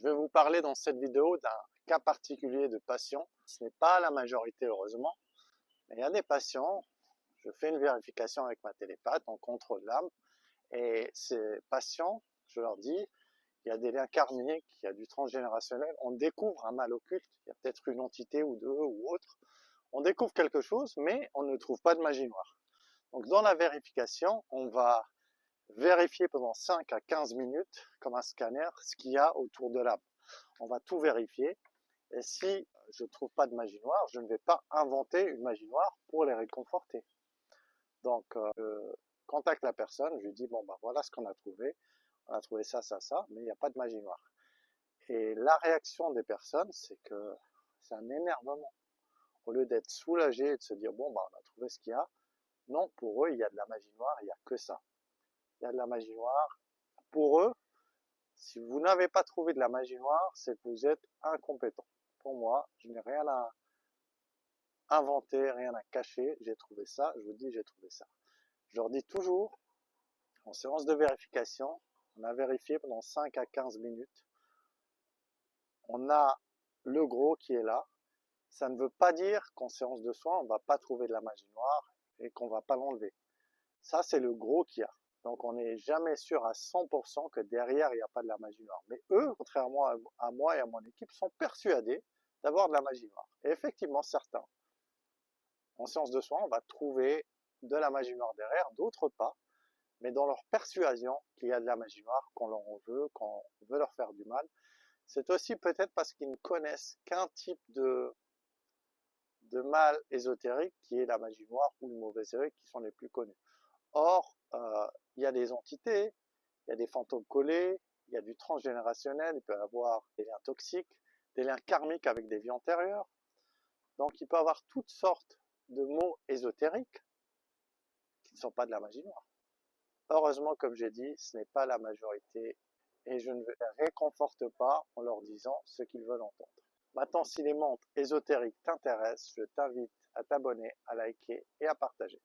Je vais vous parler dans cette vidéo d'un cas particulier de patient. Ce n'est pas la majorité, heureusement, mais il y a des patients, je fais une vérification avec ma télépathe, on contrôle l'âme, et ces patients, je leur dis, il y a des liens karmiques, il y a du transgénérationnel, on découvre un mal occulte, il y a peut-être une entité ou deux ou autre, on découvre quelque chose, mais on ne trouve pas de magie noire. Donc dans la vérification, on va vérifier pendant 5 à 15 minutes, comme un scanner, ce qu'il y a autour de l'âme. On va tout vérifier, et si je ne trouve pas de magie noire, je ne vais pas inventer une magie noire pour les réconforter. Donc, je contacte la personne, je lui dis, bon, ben voilà ce qu'on a trouvé. On a trouvé ça, ça, ça, mais il n'y a pas de magie noire. Et la réaction des personnes, c'est que c'est un énervement. Au lieu d'être soulagé et de se dire, bon, ben on a trouvé ce qu'il y a, non, pour eux, il y a de la magie noire, il n'y a que ça. Il y a de la magie noire. Pour eux, si vous n'avez pas trouvé de la magie noire, c'est que vous êtes incompétent. Pour moi, je n'ai rien à inventer, rien à cacher. J'ai trouvé ça, je vous dis, j'ai trouvé ça. Je leur dis toujours, en séance de vérification, on a vérifié pendant 5 à 15 minutes. On a le gros qui est là. Ça ne veut pas dire qu'en séance de soins, on ne va pas trouver de la magie noire et qu'on ne va pas l'enlever. Ça, c'est le gros qu'il y a. Donc, on n'est jamais sûr à 100% que derrière, il n'y a pas de la magie noire. Mais eux, contrairement à moi et à mon équipe, sont persuadés d'avoir de la magie noire. Et effectivement, certains, en séance de soins, on va trouver de la magie noire derrière, d'autres pas, mais dans leur persuasion qu'il y a de la magie noire, qu'on leur en veut, qu'on veut leur faire du mal. C'est aussi peut-être parce qu'ils ne connaissent qu'un type de mal ésotérique, qui est la magie noire ou le mauvais œil, qui sont les plus connus. Or, il y a des entités, il y a des fantômes collés, il y a du transgénérationnel, il peut y avoir des liens toxiques, des liens karmiques avec des vies antérieures. Donc il peut y avoir toutes sortes de mots ésotériques qui ne sont pas de la magie noire. Heureusement, comme j'ai dit, ce n'est pas la majorité et je ne les réconforte pas en leur disant ce qu'ils veulent entendre. Maintenant, si les montres ésotériques t'intéressent, je t'invite à t'abonner, à liker et à partager.